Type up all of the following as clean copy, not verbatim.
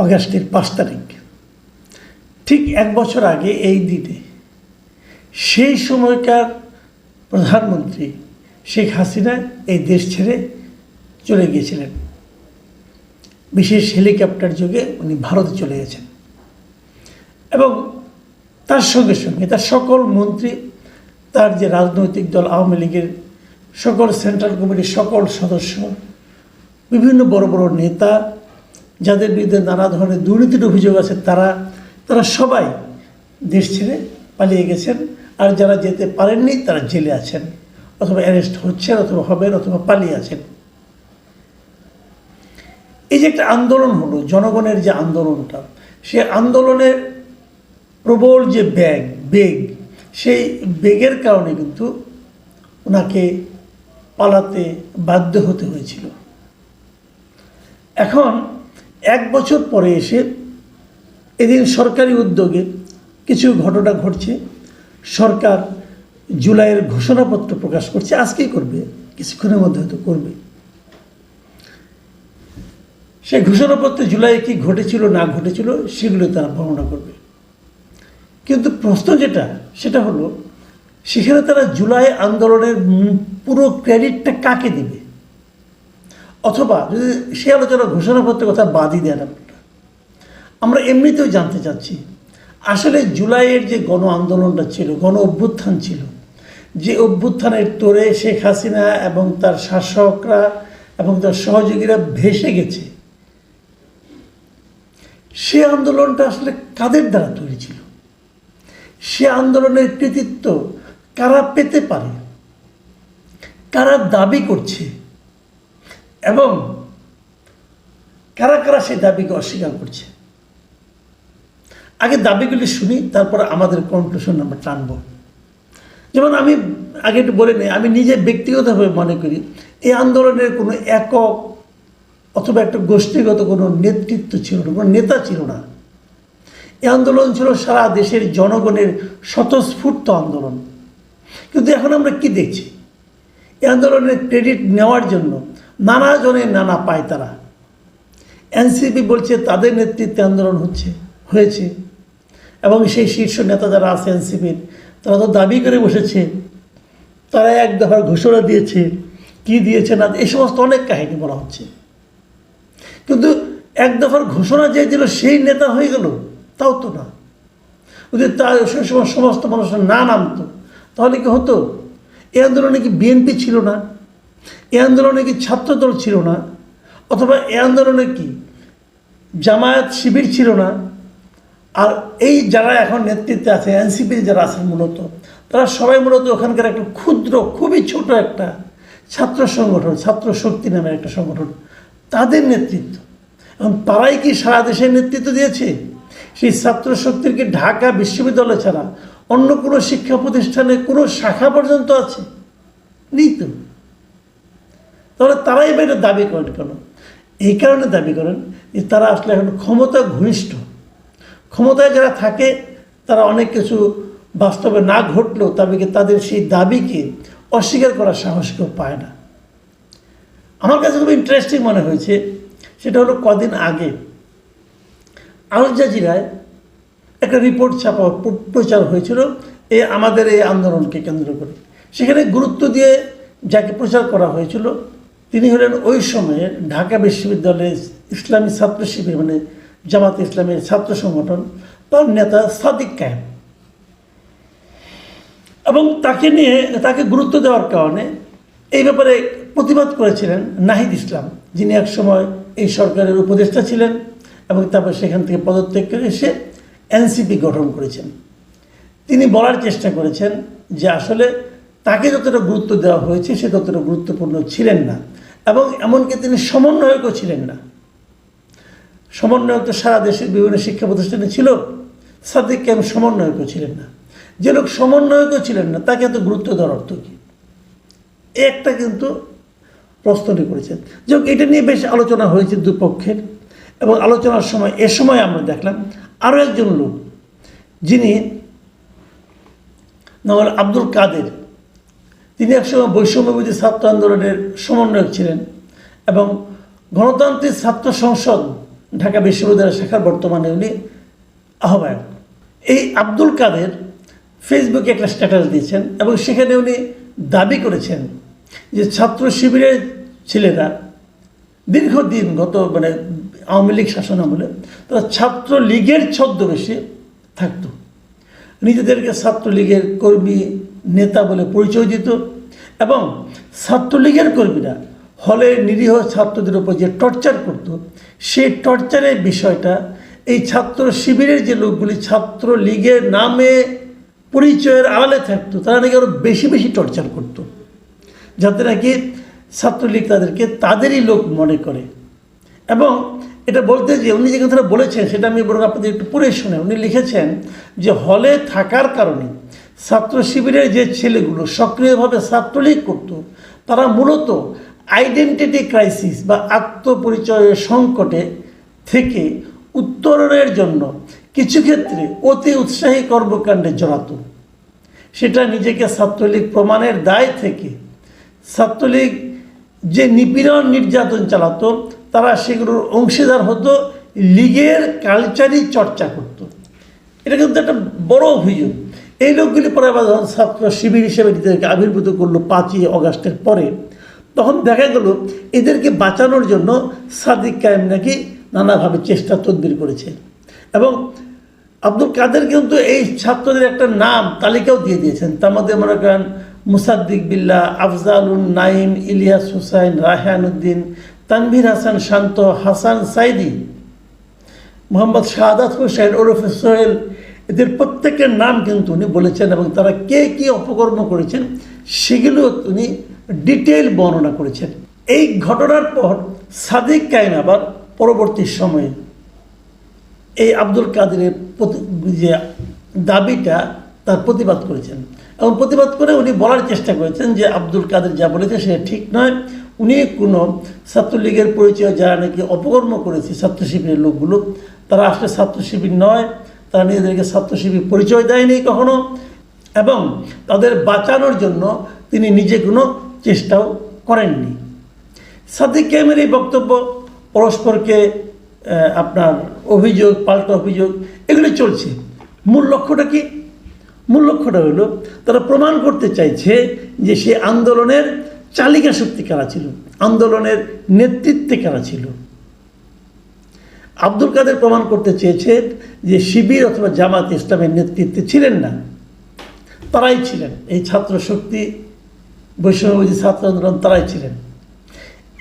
অগাস্টের 5 তারিখ, ঠিক 1 বছর আগে এই দিনে সেই সময়কার প্রধানমন্ত্রী শেখ হাসিনা এই দেশ ছেড়ে চলে গিয়েছিলেন। বিশেষ হেলিকপ্টার যোগে উনি ভারতে চলে গেছেন এবং তার সঙ্গে সঙ্গে তার সকল মন্ত্রী, তার যে রাজনৈতিক দল আওয়ামী লীগের সকল সেন্ট্রাল কমিটির সকল সদস্য, বিভিন্ন বড় বড় নেতা যাদের বিরুদ্ধে নানা ধরনের দুর্নীতির অভিযোগ আছে, তারা সবাই দেশ ছেড়ে পালিয়ে গেছেন। আর যারা যেতে পারেননি তারা জেলে আছেন, অথবা অ্যারেস্ট হচ্ছেন, অথবা হবেন, অথবা পালিয়ে আছেন। এই যে একটা আন্দোলন হলো, জনগণের যে আন্দোলনটা, সে আন্দোলনের প্রবল যে বেগ, সেই বেগের কারণে কিন্তু ওনাকে পালাতে বাধ্য হতে হয়েছিল। এখন 1 বছর পরে এসে এদিন সরকারি উদ্যোগে কিছু ঘটনা ঘটছে। সরকার জুলাইয়ের ঘোষণাপত্র প্রকাশ করছে, আজকেই করবে, কিছুক্ষণের মধ্যে হয়তো করবে। সেই ঘোষণাপত্রে জুলাইয়ে কী ঘটেছিল না ঘটেছিল সেগুলো তারা বর্ণনা করবে। কিন্তু প্রশ্ন সেটা হলো, সেখানে তারা জুলাই আন্দোলনের পুরো ক্রেডিটটা কাকে দেবে? অথবা যদি সে আলোচনা ঘোষণাপত্রের কথা বাদই দেন, আমরা এমনিতেও জানতে চাচ্ছি আসলে জুলাইয়ের যে গণ আন্দোলনটা ছিল, গণ অভ্যুত্থান ছিল, যে অভ্যুত্থানের তোড়ে শেখ হাসিনা এবং তার শাসকরা এবং তার সহযোগীরা ভেসে গেছে, সে আন্দোলনটা আসলে কাদের দ্বারা তৈরি ছিল? সে আন্দোলনের কৃতিত্ব কারা পেতে পারে, কারা দাবি করছে এবং কারা কারা সেই দাবিকে অস্বীকার করছে? আগে দাবিগুলি শুনি, তারপর আমাদের কনক্লুশন আমরা টানব। যেমন আমি আগে একটু বলে নিই, আমি নিজে ব্যক্তিগতভাবে মনে করি এই আন্দোলনের কোনো একক অথবা একটা গোষ্ঠীগত কোনো নেতৃত্ব ছিল না, কোনো নেতা ছিল না। এই আন্দোলন ছিল সারা দেশের জনগণের স্বতঃস্ফূর্ত আন্দোলন। কিন্তু এখন আমরা কি দেখছি? এই আন্দোলনের ক্রেডিট নেওয়ার জন্য নানা জনের নানা পায়তারা। এনসিপি বলছে তাদের নেতৃত্বে আন্দোলন হয়েছে এবং সেই শীর্ষ নেতা যারা আছে এনসিপির, তারা তো দাবি করে বসেছে, তারা এক দফার ঘোষণা দিয়েছে, কি দিয়েছে না, এই সমস্ত অনেক কাহিনী বলা হচ্ছে। কিন্তু এক দফার ঘোষণা যে দিল সেই নেতা হয়ে গেল, তাও তো না। যদি তার সেই সময় সমস্ত মানুষের না নামতো তাহলে কি হতো? এই আন্দোলনে কি বিএনপি ছিল না? এই আন্দোলনে কি ছাত্রদল ছিল না? অথবা এই আন্দোলনে কি জামায়াত শিবির ছিল না? আর এই যারা এখন নেতৃত্বে আছে, এনসিপি যারা আছেন, মূলত তারা সবাই মূলত ওখানকার একটা ক্ষুদ্র, খুবই ছোট একটা ছাত্র সংগঠন, ছাত্র শক্তি নামের একটা সংগঠন, তাদের নেতৃত্ব। এখন তারাই কি সারা দেশের নেতৃত্ব দিয়েছে? সেই ছাত্র শক্তির কি ঢাকা বিশ্ববিদ্যালয় ছাড়া অন্য কোনো শিক্ষা প্রতিষ্ঠানে কোনো শাখা পর্যন্ত আছে? নেই তো। তাহলে তারাই বা এটা দাবি করেন কেন? এই কারণে দাবি করেন যে তারা আসলে এখন ক্ষমতা ঘনিষ্ঠ। ক্ষমতায় যারা থাকে তারা অনেক কিছু বাস্তবে না ঘটলেও তাদের সেই দাবিকে অস্বীকার করার সাহস কেউ পায় না। আমার কাছে খুব ইন্টারেস্টিং মনে হয়েছে, সেটা হলো কদিন আগে আল জাজিরায় একটা রিপোর্ট প্রচার হয়েছিল আমাদের এই আন্দোলনকে কেন্দ্র করে। সেখানে গুরুত্ব দিয়ে যাকে প্রচার করা হয়েছিল তিনি হলেন ওই সময়ে ঢাকা বিশ্ববিদ্যালয়ের ইসলামী ছাত্র শিবির, মানে জামাত ইসলামের ছাত্র সংগঠন, তার নেতা সাদিক কায়েম। এবং তাকে গুরুত্ব দেওয়ার কারণে এই ব্যাপারে প্রতিবাদ করেছিলেন নাহিদ ইসলাম, যিনি একসময় এই সরকারের উপদেষ্টা ছিলেন এবং তারপর সেখান থেকে পদত্যাগ করে এসে এনসিপি গঠন করেছেন। তিনি বলার চেষ্টা করেছেন যে আসলে তাকে যতটা গুরুত্ব দেওয়া হয়েছে সে ততটা গুরুত্বপূর্ণ ছিলেন না, এবং এমনকি তিনি সমন্বয়কও ছিলেন না। সমন্বয়ক তো সারা দেশের বিভিন্ন শিক্ষা প্রতিষ্ঠানে ছিল, সাদিক কায়েম সমন্বয়কও ছিলেন না। যে লোক সমন্বয়কও ছিলেন না তাকে এত গুরুত্ব দেওয়ার অর্থ কী? একটা কিন্তু প্রশ্নটি করেছেন। যাক, এটা নিয়ে বেশ আলোচনা হয়েছে দুপক্ষের, এবং আলোচনার সময় আমরা দেখলাম আরও একজন লোক, যিনি নাম হল আব্দুল কাদের। তিনি একসময় বৈষম্যবিরোধী ছাত্র আন্দোলনের সমন্বয়ক ছিলেন এবং গণতান্ত্রিক ছাত্র সংসদ ঢাকা বিশ্ববিদ্যালয় শাখার বর্তমানে উনি আহ্বায়ক। এই আব্দুল কাদের ফেসবুকে একটা স্ট্যাটাস দিয়েছেন এবং সেখানে উনি দাবি করেছেন যে ছাত্র শিবিরের ছেলেরা দীর্ঘদিন আওয়ামী লীগ শাসন আমলে তারা ছাত্রলীগের ছদ্মবেশে থাকতো, নিজেদেরকে ছাত্রলীগের কর্মী নেতা বলে পরিচয় দিত এবং ছাত্রলীগের কর্মীরা হলে নিরীহ ছাত্রদের উপর যে টর্চার করত, সেই টর্চারের বিষয়টা এই ছাত্র শিবিরের যে লোকগুলি ছাত্রলীগের নামে পরিচয়ের আড়ালে থাকতো তারা নাকি আরও বেশি বেশি টর্চার করত, যাতে নাকি ছাত্রলীগ তাদেরকে তাদেরই লোক মনে করে। এবং এটা বলতে যে উনি যে কথাটা বলেছেন সেটা আমি বরং আপনাদের একটু পড়ে শুনে। উনি লিখেছেন যে হলে থাকার কারণে ছাত্র শিবিরের যে ছেলেগুলো সক্রিয়ভাবে ছাত্রলীগ করত, তারা মূলত আইডেন্টিটি ক্রাইসিস বা আত্মপরিচয়ের সংকটে থেকে উত্তরণের জন্য কিছু ক্ষেত্রে অতি উৎসাহী কর্মকাণ্ডে জড়াতো। সেটা নিজেকে ছাত্রলীগ প্রমাণের দায় থেকে ছাত্রলীগ যে নিপীড়ন নির্যাতন চালাতো তারা সেগুলোর অংশীদার হতো, লীগের কালচারই চর্চা করত। এটা কিন্তু একটা বড় অভিযোগ। এই লোকগুলি পরে আবার যখন ছাত্র শিবির হিসেবে নিজেদেরকে আবির্ভূত করলো 5ই অগাস্টের পরে, তখন দেখা গেল এদেরকে বাঁচানোর জন্য সাদিক কায়েম নাকি নানাভাবে চেষ্টা তদবির করেছে। এবং আব্দুল কাদের কিন্তু এই ছাত্রদের একটা নাম তালিকাও দিয়ে দিয়েছেন। তার মধ্যে মনে করেন মুসাদ্দিক বিল্লাহ, আফজালুন নাইম, ইলিয়াস হুসাইন, রায়হান উদ্দিন, তানভীর হাসান শান্ত, হাসান সাইদি, মোহাম্মদ শাহাদাত হোসেন ওরফে সোহেল, এদের প্রত্যেকের নাম কিন্তু উনি বলেছেন এবং তারা কে কী অপকর্ম করেছেন সেগুলো উনি ডিটেইল বর্ণনা করেছেন। এই ঘটনার পর সাদিক কায়েম আবার পরবর্তী সময়ে এই আব্দুল কাদেরের যে দাবিটা তার প্রতিবাদ করেছেন এবং প্রতিবাদ করে উনি বলার চেষ্টা করেছেন যে আব্দুল কাদের যা বলেছে সেটা ঠিক নয়। উনি কোনো ছাত্রলীগের পরিচয় যারা নাকি অপকর্ম করেছে ছাত্র শিবিরের লোকগুলো, তারা আসলে ছাত্র শিবির নয়, তারা নিজেদেরকে ছাত্র শিবির পরিচয় দেয়নি কখনো, এবং তাদের বাঁচানোর জন্য তিনি নিজে কোনো চেষ্টাও করেননি। সাদিক কায়েমের এই বক্তব্য পরস্পরকে আপনার অভিযোগ পাল্টা অভিযোগ এগুলি চলছে। মূল লক্ষ্যটা কি? মূল লক্ষ্যটা হলো তারা প্রমাণ করতে চাইছে যে সে আন্দোলনের চালিকা শক্তি কারা ছিল, আন্দোলনের নেতৃত্বে কারা ছিল। আব্দুল কাদের প্রমাণ করতে চেয়েছে যে শিবির অথবা জামাত ইসলামের নেতৃত্বে ছিলেন না, তারাই ছিলেন এই ছাত্র শক্তি, বৈষম্যবিরোধী ছাত্র আন্দোলন, তারাই ছিলেন।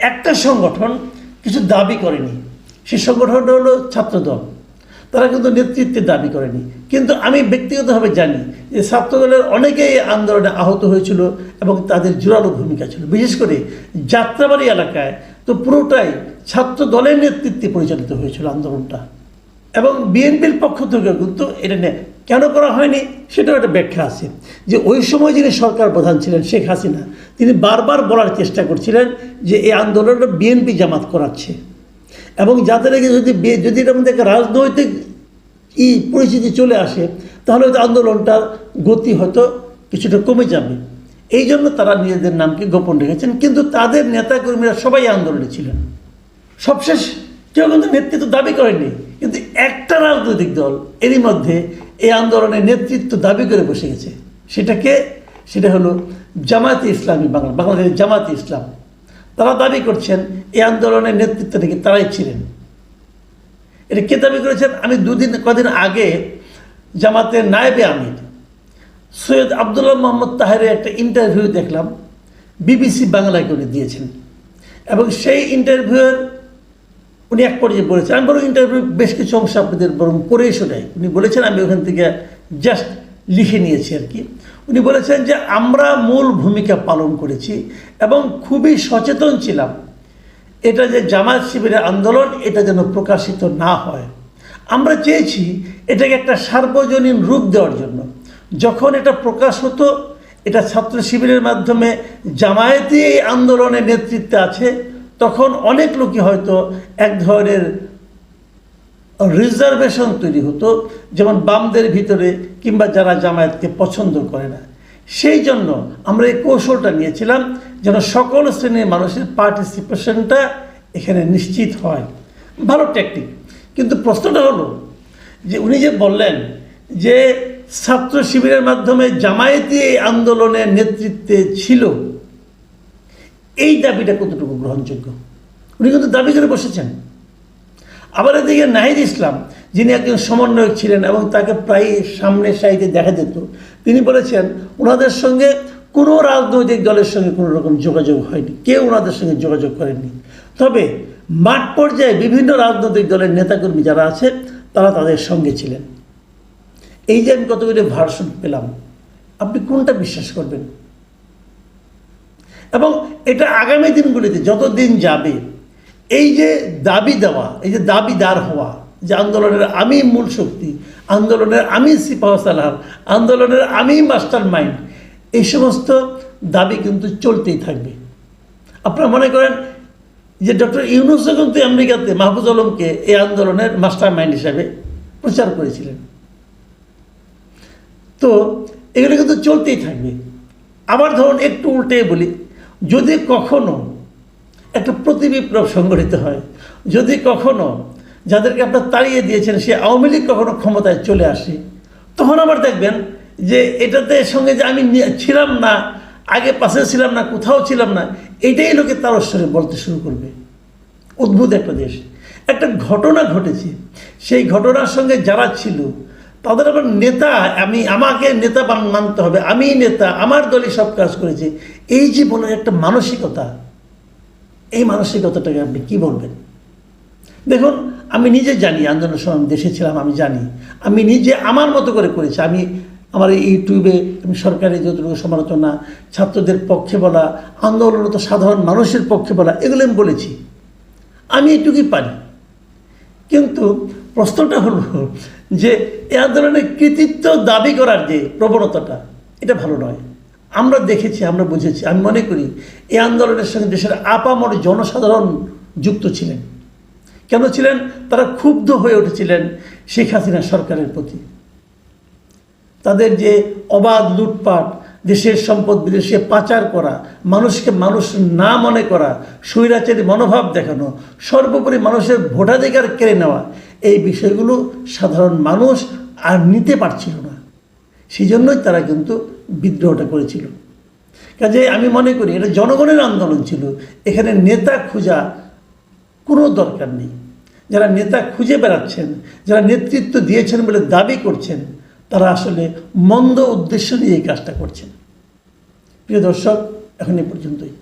একটা সংগঠন কিছু দাবি করেনি, সেই সংগঠনটা হলো ছাত্রদল। তারা কিন্তু নেতৃত্বের দাবি করেনি, কিন্তু আমি ব্যক্তিগতভাবে জানি যে ছাত্রদলের অনেকেই আন্দোলনে আহত হয়েছিল এবং তাদের জোরালো ভূমিকা ছিল। বিশেষ করে যাত্রাবাড়ি এলাকায় তো পুরোটাই ছাত্র দলের নেতৃত্বে পরিচালিত হয়েছিল আন্দোলনটা। এবং বিএনপির পক্ষ থেকে কিন্তু এটা নিয়ে কেন করা হয়নি সেটাও একটা ব্যাখ্যা আছে যে ওই সময় যিনি সরকার প্রধান ছিলেন শেখ হাসিনা, তিনি বারবার বলার চেষ্টা করছিলেন যে এই আন্দোলনটা বিএনপি জামাত করাচ্ছে এবং যাতে রেখে যদি এটার মধ্যে একটা রাজনৈতিক পরিস্থিতি চলে আসে তাহলে হয়তো আন্দোলনটার গতি হয়তো কিছুটা কমে যাবে। এই জন্য তারা নিজেদের নামকে গোপন রেখেছেন, কিন্তু তাদের নেতাকর্মীরা সবাই আন্দোলনে ছিলেন। সবশেষ কেউ কিন্তু নেতৃত্ব দাবি করেনি, কিন্তু একটা রাজনৈতিক দল এরই মধ্যে এই আন্দোলনের নেতৃত্ব দাবি করে বসে গেছে। সেটা হলো জামায়াতে ইসলামী বাংলাদেশের জামায়াতে ইসলাম। তারা দাবি করছেন এই আন্দোলনের নেতৃত্ব থেকে তারাই ছিলেন। এটা কে দাবি করেছেন? আমি কদিন আগে জামাতের নায়েবে আমির সৈয়দ আবদুল্লাহ মোহাম্মদ তাহেরের একটা ইন্টারভিউ দেখলাম, বিবিসি বাংলায় উনি দিয়েছেন এবং সেই ইন্টারভিউয়ের উনি এক পর্যায়ে বলেছেন, আমি বরং ইন্টারভিউ বেশ কিছু অংশ আপনাদের বরং পড়ে শোনাই। উনি বলেছেন, আমি ওখান থেকে জাস্ট লিখে নিয়েছি আর কি। উনি বলেছেন যে আমরা মূল ভূমিকা পালন করেছি এবং খুবই সচেতন ছিলাম এটা যে জামায়াত শিবিরের আন্দোলন এটা যেন প্রকাশিত না হয়। আমরা চেয়েছি এটাকে একটা সার্বজনীন রূপ দেওয়ার জন্য। যখন এটা প্রকাশ হতো এটা ছাত্র শিবিরের মাধ্যমে জামায়াতি এই আন্দোলনের নেতৃত্বে আছে, তখন অনেক লোকই হয়তো এক ধরনের রিজার্ভেশন তৈরি হতো, যেমন বামদের ভিতরে কিংবা যারা জামায়াতকে পছন্দ করে না। সেই জন্য আমরা এই কৌশলটা নিয়েছিলাম যেন সকল শ্রেণীর মানুষের পার্টিসিপেশনটা এখানে নিশ্চিত হয়। ভালো টেকনিক। কিন্তু প্রশ্নটা হলো যে উনি যে বললেন যে ছাত্র শিবিরের মাধ্যমে জামায়াতি এই আন্দোলনের নেতৃত্বে ছিল, এই দাবিটা কতটুকু গ্রহণযোগ্য? উনি কিন্তু দাবি করে বসেছেন। আবার এদিকে নাহিদ ইসলাম, যিনি একজন সমন্বয়ক ছিলেন এবং তাকে প্রায় সামনের সাইডে দেখা যেত, তিনি বলেছেন ওনাদের সঙ্গে কোনো রাজনৈতিক দলের সঙ্গে কোনো রকম যোগাযোগ হয়নি, কেউ ওনাদের সঙ্গে যোগাযোগ করেননি। তবে মাঠ পর্যায়ে বিভিন্ন রাজনৈতিক দলের নেতাকর্মী যারা আছে তারা তাদের সঙ্গে ছিলেন। এই যে আমি কতগুলি ভার্সন পেলাম, আপনি কোনটা বিশ্বাস করবেন? এবং এটা আগামী দিনগুলিতে যত দিন যাবে, এই যে দাবি দেওয়া, এই যে দাবিদার হওয়া, যে আন্দোলনের আমি মূল শক্তি, আন্দোলনের আমি সিপাহসালার, আন্দোলনের আমি মাস্টার মাইন্ড, এই সমস্ত দাবি কিন্তু চলতেই থাকবে। আপনারা মনে করেন যে ডক্টর ইউনূসও কিন্তু আমেরিকাতে মাহফুজ আলমকে এই আন্দোলনের মাস্টার মাইন্ড হিসাবে প্রচার করেছিলেন। তো এগুলো কিন্তু চলতেই থাকবে। আবার ধরুন একটু উল্টে বলি, যদি কখনো একটা প্রতিবিপ্লব সংগঠিত হয়, যদি কখনো যাদেরকে আপনার তাড়িয়ে দিয়েছেন সে আওয়ামী লীগ কখনো ক্ষমতায় চলে আসে, তখন আবার দেখবেন যে এটাতে সঙ্গে যে আমি ছিলাম না, আগে পাশে ছিলাম না, কোথাও ছিলাম না, এটাই লোকে তারস্বরে বলতে শুরু করবে। অদ্ভুত একটা দেশ। একটা ঘটনা ঘটেছে, সেই ঘটনার সঙ্গে যারা ছিল তাদের আবার নেতা, আমাকে নেতা মানতে হবে, আমি নেতা, আমার দলই সব কাজ করেছে, এই যে বলার একটা মানসিকতা, এই মানসিকতাটাকে আপনি কি বলবেন? দেখুন, আমি নিজে জানি আন্দোলনের সময় আমি দেশে ছিলাম, আমি জানি, আমি নিজে আমার মতো করে করেছি। আমি আমার ইউটিউবে আমি সরকারি যতটুকু সমালোচনা, ছাত্রদের পক্ষে বলা, আন্দোলনরত সাধারণ মানুষের পক্ষে বলা, এগুলো আমি বলেছি, আমি এটুকুই পারি। কিন্তু প্রশ্নটা হলো যে এই আন্দোলনের কৃতিত্ব দাবি করার যে প্রবণতাটা, এটা ভালো নয়। আমরা দেখেছি, আমরা বুঝেছি। আমি মনে করি এই আন্দোলনের সঙ্গে দেশের আপামর জনসাধারণ যুক্ত ছিলেন। কেন ছিলেন? তারা ক্ষুব্ধ হয়ে উঠেছিলেন শেখ হাসিনা সরকারের প্রতি। তাদের যে অবাধ লুটপাট, দেশের সম্পদ বিদেশে পাচার করা, মানুষকে মানুষ না মনে করা, স্বৈরাচারী মনোভাব দেখানো, সর্বোপরি মানুষের ভোটাধিকার কেড়ে নেওয়া, এই বিষয়গুলো সাধারণ মানুষ আর নিতে পারছিল না। সেই জন্যই তারা কিন্তু বিদ্রোহটা করেছিল। কাজে আমি মনে করি এটা জনগণের আন্দোলন ছিল, এখানে নেতা খোঁজা কোনো দরকার নেই। যারা নেতা খুঁজে বেড়াচ্ছেন, যারা নেতৃত্ব দিয়েছেন বলে দাবি করছেন, তারা আসলে মন্দ উদ্দেশ্য নিয়ে এই কাজটা করছেন। প্রিয় দর্শক, এখন এ পর্যন্তই।